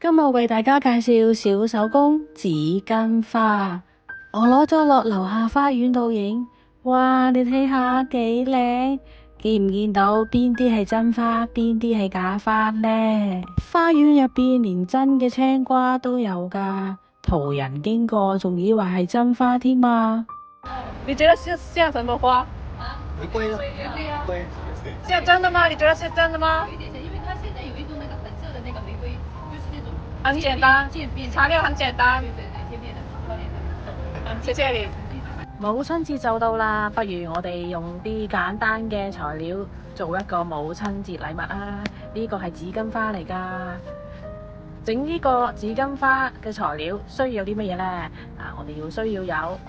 今日為大家介紹小手工紙巾花，我攞咗落樓下花園度影。哇，你睇下幾靚，見唔見到邊啲係真花，邊啲係假花呢？花園入邊連真嘅青瓜都有噶，途人經過仲以為係真花添啊！你覺得像什麼花？玫瑰了，玫瑰，像真的嗎？你覺得是真的嗎？有一點像，因為它現在有一種那個粉色的那個玫瑰，就是那種很簡單，漸變材料很簡單。對對對，漸變的，好靚的。謝謝你。母親節就到啦，不如我哋用啲簡單嘅材料做一個母親節禮物啊！呢個係紙巾花嚟噶。整呢個紙巾花嘅材料需要有啲乜嘢呢？我哋需要有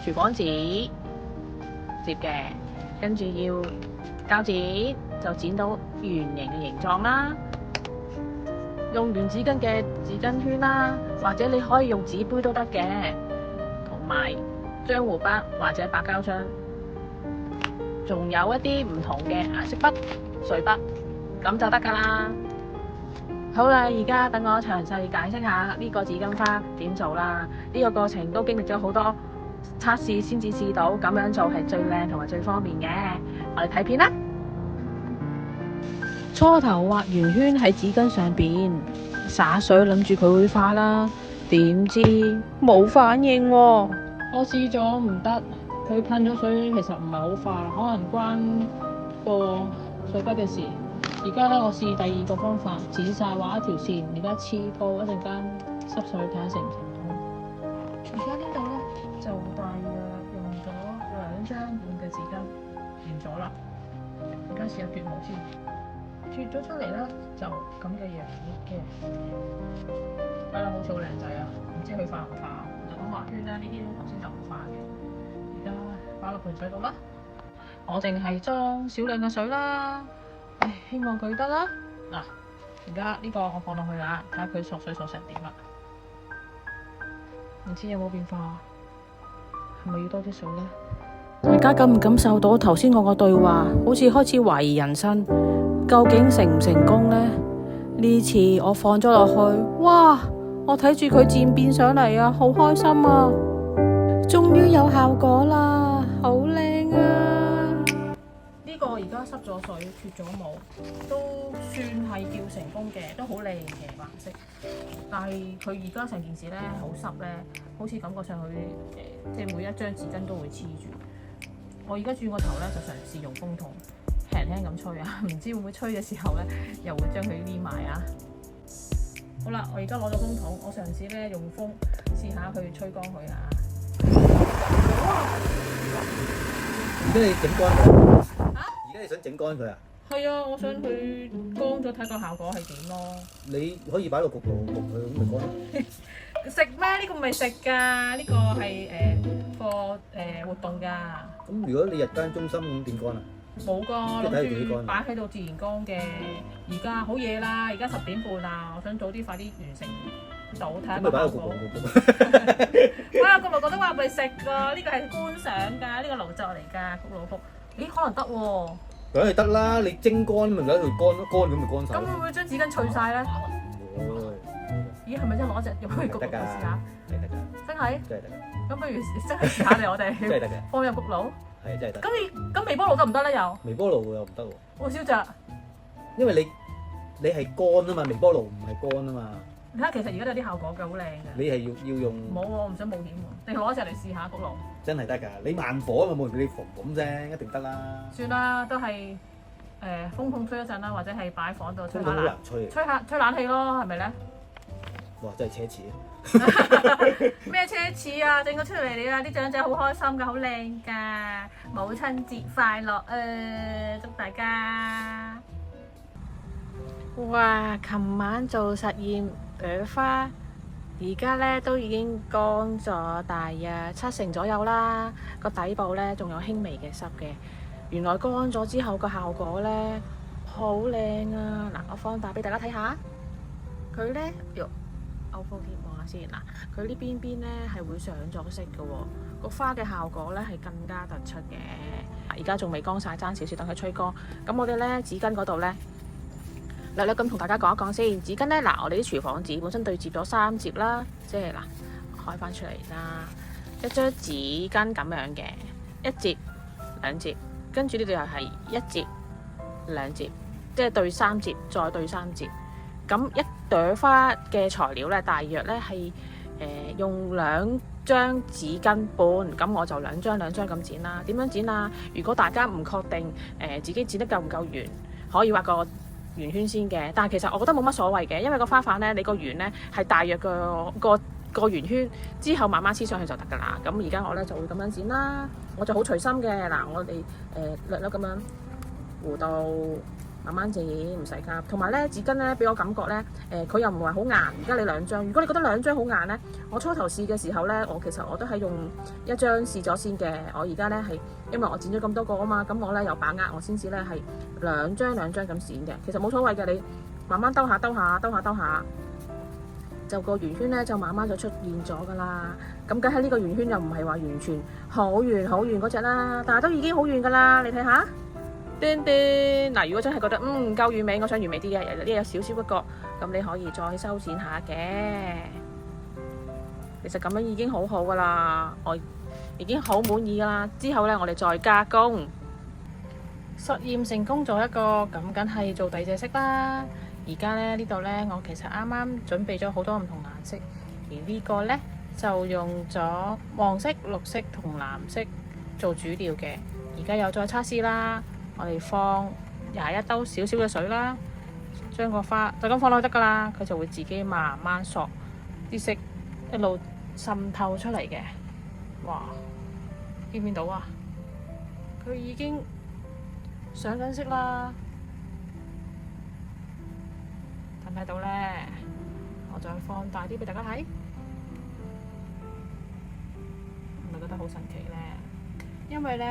廚房紙摺嘅，跟住要膠剪，就剪到圓形嘅形狀啦。用完紙巾嘅紙巾圈啦，或者你可以用紙杯都得嘅，同埋漿糊筆或者白膠漿，仲有一啲唔同嘅顏色筆、水筆，咁就得噶啦。好啦，而家等我詳細解釋下呢個紙巾花點做啦。呢個過程都經歷咗好多測試先至試到咁樣做係最靚同埋最方便嘅。我哋睇片啦。初頭畫圓圈喺紙巾上邊，灑水諗住佢會化啦，點知冇反應喎。我試咗唔得，佢噴咗水其實唔係好化，可能關個水筆嘅事。而家咧，我試第二個方法，剪晒畫一條線，而家黐高，一陣間濕水睇下成唔成功。而家呢度咧就大約用咗2張半嘅紙巾完咗啦。而家試下脫毛先，脫咗出嚟咧就咁嘅樣嘅，睇落好似好靚仔啊！唔知佢化唔化？我畫圈咧呢啲頭先就唔化嘅，而家擺落盆水度啦。我淨係裝少量嘅水啦。唉，希望佢得啦。嗱，而家呢個我放落去啦，睇下佢索水索成點啦。唔知有冇變化？係咪要多啲水呢？大家感唔感受到頭先我個對話，好似開始懷疑人生，究竟成唔成功呢？呢次我放咗落去，哇！我睇住佢漸變上嚟啊，好開心啊！終於有效果啦，好靚啊！呢個而家濕咗水，脫咗毛，都算係叫成功嘅，都好靚嘅顏色。但係佢而家成件事咧好濕咧，好似感覺上去即係每一張紙巾都會黐住。我而家轉個頭咧，就嘗試用風筒輕輕咁吹啊，唔知會唔會吹嘅時候咧，又會將佢黏埋啊！好啦，我而家攞咗風筒，我嘗試咧用風試下去吹乾佢啊！而家你整乾佢？而家你想整乾佢啊？係啊，我想佢乾咗睇個效果係點咯。你可以擺個焗爐焗佢，咁咪乾咯。食咩？呢個唔係食㗎，呢個係個活動㗎。咁如果你日間中心咁點乾啊？冇㗎，即係睇下自己乾諗住擺喺度自然乾嘅。而家好夜啦，而家10點半啦，我想早啲快啲完成到睇下咁咪擺個焗個效果。爐焗。哇！個爐覺得話唔係食㗎，呢個係觀賞㗎，呢個爐作嚟㗎，焗爐焗。咦？可能得喎。梗係得啦，你蒸乾咪喺度乾咯，乾咁咪乾晒。咁會唔會將紙巾脆晒咧？唔會。咦？係咪真係攞隻入去焗爐得㗎，試下？係得㗎，真係？真係得㗎，咁不如真係試下嚟我哋真係得㗎，放入焗爐。係真係得。咁微波爐得唔得咧？又？微波爐又唔得喎，我燒着。因為你係乾啊嘛，微波爐唔係乾啊嘛，你睇其實而家都有啲效果嘅，好靚嘅。你係要用。冇喎，我唔想冒險喎。定係攞隻嚟試下焗爐。真係得㗎，你慢火啊嘛，冇人俾你縫咁啫，一定得啦。算啦，都係風筒吹一陣啦，或者係擺房度吹下冷風筒好難，吹啊！吹冷氣咯，係咪咧？哇，真係奢侈啊！咩奢侈啊？整個出嚟你啊，啲長者好開心㗎，好靚㗎。母親節快樂祝大家！哇！琴晚做實驗花，而家咧都已經乾咗大約70%左右啦。個底部咧仲有輕微嘅濕嘅。原來乾咗之後個效果咧好靚啊！嗱，我放大俾大家睇下，佢咧歐風添，望下先嗱，佢呢邊咧係會上咗色嘅喎，個花嘅效果咧係更加突出嘅。而家仲未乾晒，爭少少，等佢吹乾。咁我哋咧紙巾嗰度咧略略咁同大家講一講先。紙巾呢，嗱，我哋啲廚房紙本身對接咗3摺啦，即係嗱，開翻出嚟啦，一張紙巾咁樣嘅，1摺、2摺，跟住呢度又係1摺、2摺，即係對3摺，再對3摺。咁一朵花嘅材料呢，大約呢係用2張紙巾半，咁我就2張咁剪啦。點樣剪啊？如果大家唔確定自己剪得夠唔夠圓，可以畫個圓圈先嘅。但係其實我覺得冇乜所謂嘅，因為個花瓣呢，你個圓呢係大約個圓圈，之後慢慢黐上去就得㗎啦。咁而家我呢就會咁樣剪啦，我就好隨心嘅。嗱，我哋略略咁樣弧度。慢慢剪，唔使急。同埋咧，紙巾咧俾我感覺咧，佢又唔係好硬。而家你2張，如果你覺得2張好硬咧，我初頭試嘅時候咧，其實我都係用1張試咗先嘅。我而家咧係因為我剪咗咁多個啊嘛，咁我咧有把握，我先至咧係2張咁剪嘅。其實冇所謂嘅，你慢慢兜下，就個圓圈咧就慢慢就出現咗㗎啦。咁梗係呢個圓圈又唔係話完全好圓嗰隻啦，但係都已經好圓㗎啦。你睇下。叮叮嗱，如果真係覺得唔夠完美，我想完美啲嘅，呢有少少一個，咁你可以再修剪下嘅。其實咁樣已經好好噶啦，我已經好滿意噶啦。之後呢，我哋再加工。實驗成功咗一個，咁梗係做第二隻色啦。而家呢，呢度呢，我其實啱啱準備咗好多唔同顏色，而呢個呢，就用咗黃色、綠色同藍色做主料嘅。而家又再測試啦。我哋放21兜少少嘅水啦，將個花就咁放落去得噶啦，佢就會自己慢慢索啲色，一路滲透出嚟嘅。哇！見唔見到啊？佢已經上緊色啦，睇唔睇到呢？我再放大啲俾大家睇，係咪覺得好神奇呢？因為呢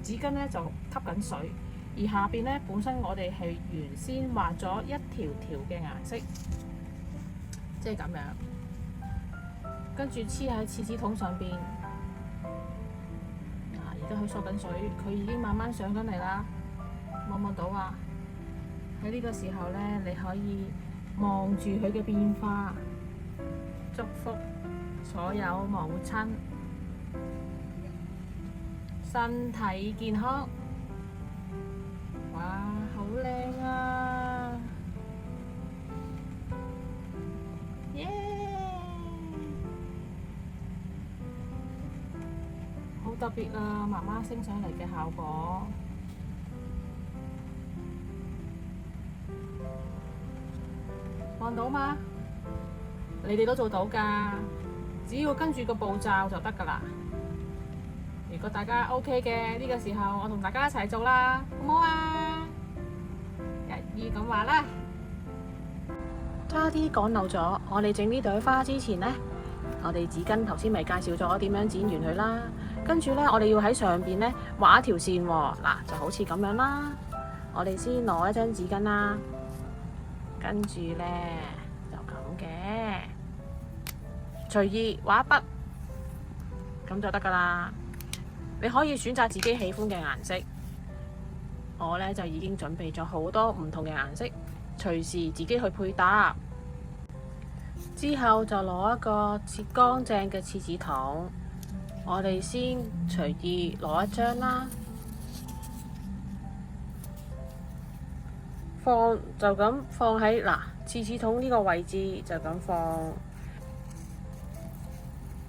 紙巾呢就吸緊水，而下邊呢本身我哋係原先畫咗一條條嘅顏色，即係咁樣，跟住黐喺廁紙筒上邊。而家佢索緊水，佢已經慢慢上緊嚟啦，望唔望到啊？喺呢個時候呢，你可以望住佢嘅變化，祝福所有母親身體健康。哇，好靚啊！耶！好特別啊，媽媽升上嚟嘅效果。望到嗎？你哋都做到㗎，只要跟住個步驟就得㗎啦。如果大家 OK 嘅，呢個時候，我同大家一齊做啦，好唔好啊？一於咁話啦。差啲講漏咗，我哋整呢朵花之前呢，我哋紙巾頭先咪介紹咗點樣剪完佢啦。跟住呢，我哋要喺上邊呢畫一條線喎。嗱，就好似咁樣啦。我哋先攞一張紙巾啦，跟住呢，就咁嘅，隨意畫一筆，咁就得㗎啦。你可以選擇自己喜歡嘅顏色，我呢就已經準備咗好多唔同嘅顏色，隨時自己去配搭。之後就攞一個切乾淨嘅廁紙筒，我哋先隨意攞一張啦，就咁放喺廁紙筒呢個位置，就咁放，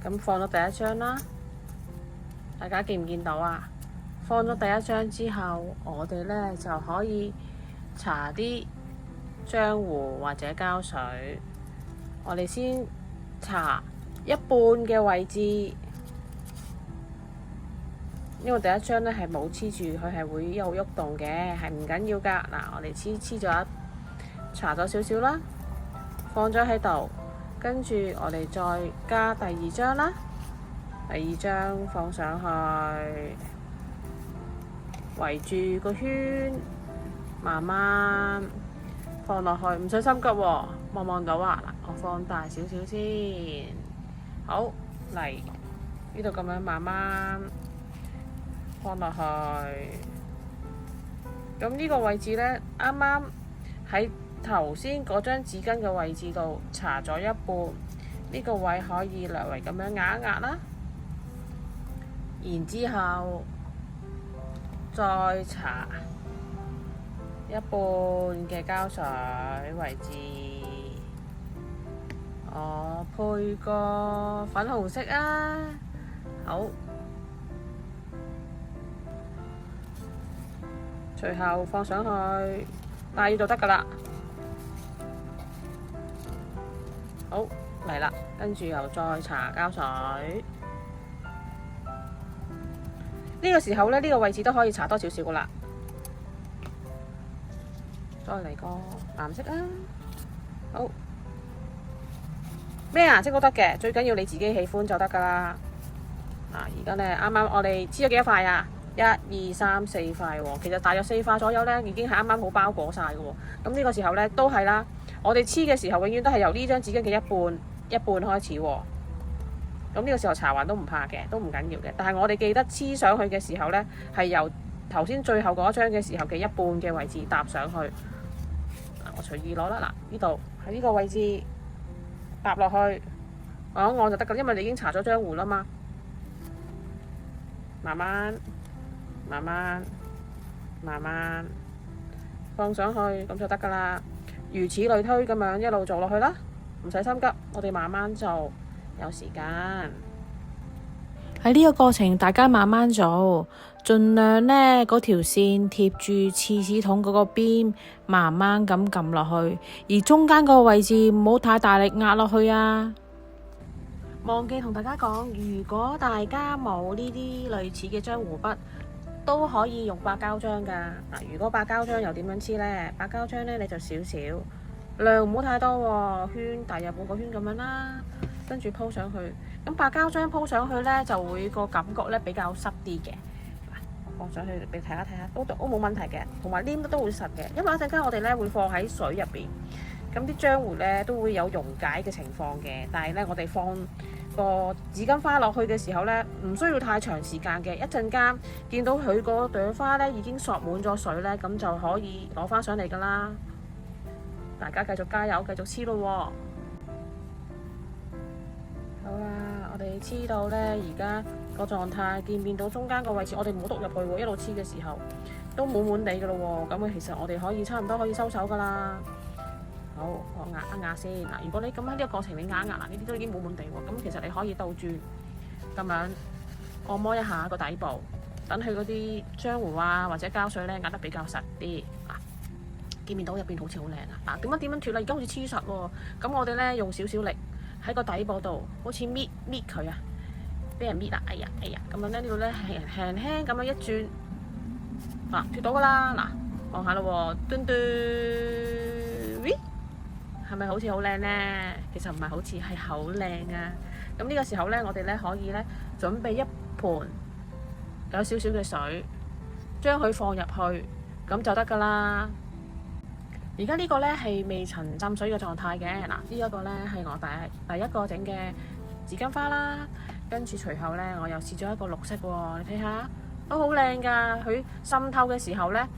咁放咗第一張啦。大家見唔見到啊？放咗第一張之後，我哋呢就可以搽啲漿糊或者膠水。我哋先搽一半嘅位置，因為第一張呢係冇黐住，佢係會有喐動嘅，係唔緊要㗎。嗱，我哋黐咗搽咗少少啦，放咗喺度，跟住我哋再加第二張啦。第二張放上去，圍住個圈，慢慢放落去，唔使心急喎。望到啊？嗱，我放大少少先。好，嚟呢度咁樣慢慢放落去。咁呢個位置呢，啱啱喺頭先嗰張紙巾嘅位置度搽咗一半，呢個位可以略為咁樣壓一壓啦。然之後再搽一半嘅膠水位置，我配個粉紅色啊，好，隨後放上去，戴住就得㗎喇。好，嚟啦，跟住又再搽膠水。呢個時候呢，呢個位置都可以搽多少少㗎喇。再嚟個藍色啊，好，咩顏色都得嘅，最緊要你自己喜歡就得㗎喇。而家呢，啱啱我哋黐咗幾多塊啊？1、2、3、4塊喎，其實大約4塊左右呢，已經係啱啱好包裹晒嘅喎。咁呢個時候呢，都係啦，我哋黐嘅時候永遠都係由呢張紙巾嘅一半開始喎。咁呢個時候搽勻都唔怕嘅，都唔緊要嘅。但係我哋記得黐上去嘅時候呢，係由頭先最後嗰張嘅時候嘅一半嘅位置搭上去。我隨意攞啦，嗱，呢度喺呢個位置搭落去，按就得㗎，因為你已經搽咗漿糊啦嘛。慢慢放上去，咁就得㗎啦。如此類推咁樣一路做落去啦，唔使心急，我哋慢慢做，有時間。喺呢個過程，大家慢慢做，盡量呢嗰條線貼住廁紙筒嗰個邊，慢慢咁撳落去，而中間個位置唔好太大力壓落去啊！忘記同大家講，如果大家冇呢啲類似嘅漿糊筆，都可以用白膠漿㗎。嗱，如果白膠漿又點樣黐呢？白膠漿呢，你就少少，量唔好太多喎，圈大約半個圈咁樣啦，跟住鋪上去。咁白膠漿鋪上去呢，就會個感覺呢比較濕啲嘅。放上去俾睇下睇下，都冇問題嘅，同埋黏得都會實嘅。因為一陣間我哋呢會放喺水入邊，咁啲漿糊呢都會有溶解嘅情況嘅。但係呢，我哋放個紙巾花落去嘅時候呢，唔需要太長時間嘅。一陣間見到佢嗰朵花呢已經索滿咗水呢，咁就可以攞翻上嚟㗎啦。大家繼續加油，繼續黐咯喎！好啦，我哋黐到呢而家個狀態，見唔見到中間個位置？我哋冇篤入去喎，一路黐嘅時候都滿滿地㗎咯喎。咁其實我哋可以差唔多可以收手㗎啦。好，我壓一壓先嗱。如果你咁喺呢個過程你壓一壓嗱，呢啲都已經滿滿地喎。咁其實你可以倒轉咁樣按摩一下個底部，等佢嗰啲漿糊啊或者膠水呢壓得比較實啲嗱。見唔見到入邊好似好靚啊？嗱，點樣脫啦？而家好似黐實喎。咁我哋呢用少少力喺個底部度，好似搣佢啊，俾人搣啊！哎呀，咁樣呢度呢輕輕咁樣一轉，脫到㗎啦！嗱，望下咯喎，嘟嘟，咦，係咪好似好靚呢？其實唔係好似，係好靚啊！咁呢個時候呢，我哋呢可以呢準備一盤有少少嘅水，將佢放入去，咁就得㗎啦。而家呢個呢係未曾浸水嘅狀態嘅，嗱，呢一個呢係我第一個整嘅紙巾花啦，跟住隨後呢，我又試咗一個綠色喎，你睇下都好靚㗎，佢滲透嘅時候呢，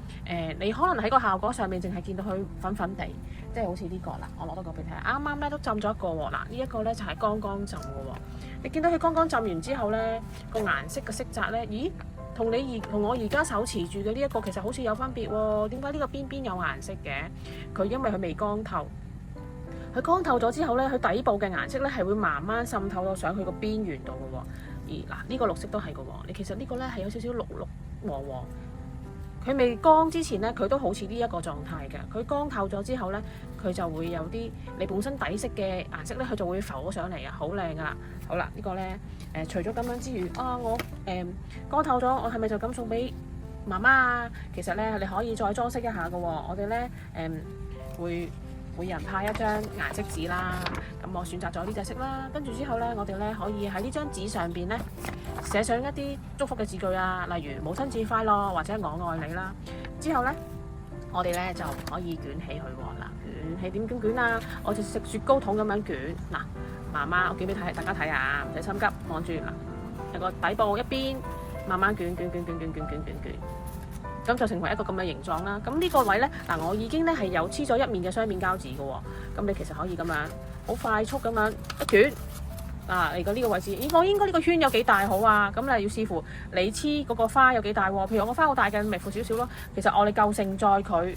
你可能喺個效果上面淨係見到佢粉粉地，即係好似呢個啦，我攞多個俾你睇下，啱啱呢都浸咗一個喎，嗱，呢一個呢就係剛剛浸嘅喎，你見到佢剛剛浸完之後呢，個顏色嘅色澤呢，咦？同我而家手持住嘅呢一個其實好似有分別喎，點解呢個邊邊有顏色嘅？佢因為佢未乾透，佢乾透咗之後呢，佢底部嘅顏色呢係會慢慢滲透到上去個邊緣度嘅喎。而嗱呢個綠色都係嘅喎，你其實呢個呢係有少少綠黃黃。佢未乾之前呢，佢都好似呢一個狀態嘅。佢乾透咗之後呢，佢就會有啲你本身底色嘅顏色呢，佢就會浮咗上嚟啊，好靚噶啦！好啦，呢個呢，除咗咁樣之餘，我乾透咗，我係咪就咁送俾媽媽啊？其實呢，你可以再裝飾一下嘅喎。我哋呢，會每人派一張顏色紙啦。咁我選擇咗呢隻色啦。跟住之後呢，我哋呢可以喺呢張紙上邊呢，寫上一啲祝福嘅字句啊，例如母親節快樂或者我愛你啦。之後呢，我哋呢就可以捲起佢喎。嗱，捲起點捲啊？我就食雪糕筒咁樣捲。嗱，媽媽，我捲俾大家睇下，唔使心急，望住嗱，有個底部一邊慢慢捲。咁就成為一個咁嘅形狀啦。咁呢個位呢，嗱我已經呢係有黐咗一面嘅雙面膠紙嘅喎。咁你其實可以咁樣好快速咁樣一捲。嚟到呢個位置，我應該呢個圈有幾大好啊？咁你要視乎你黐嗰個花有幾大喎。譬如我個花好大嘅，咪闊少少咯。其實我哋夠承載佢，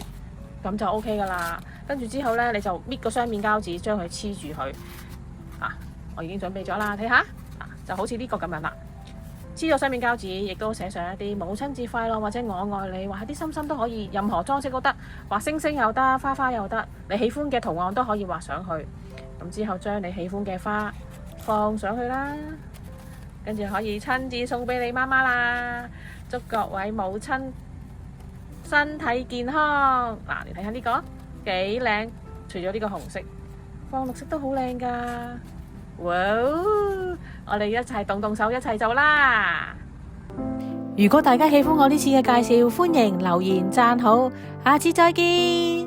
咁就 OK 噶啦。跟住之後呢，你就搣個雙面膠紙，將佢黐住佢。我已經準備咗啦，睇下，就好似呢個咁樣啦。黐咗雙面膠紙，亦都寫上一啲母親節快樂或者我愛你，畫啲心心都可以，任何裝飾都得，畫星星又得，花花又得，你喜歡嘅圖案都可以畫上去。咁之後將你喜歡嘅花放上去啦，跟住可以親自送俾你媽媽啦。祝各位母親身體健康。你睇下呢個幾靚，除咗呢個紅色，放綠色都好靚噶。哇！我哋一齊動動手，一齊做啦！如果大家喜歡我呢次嘅介紹，歡迎留言讚好，下次再見。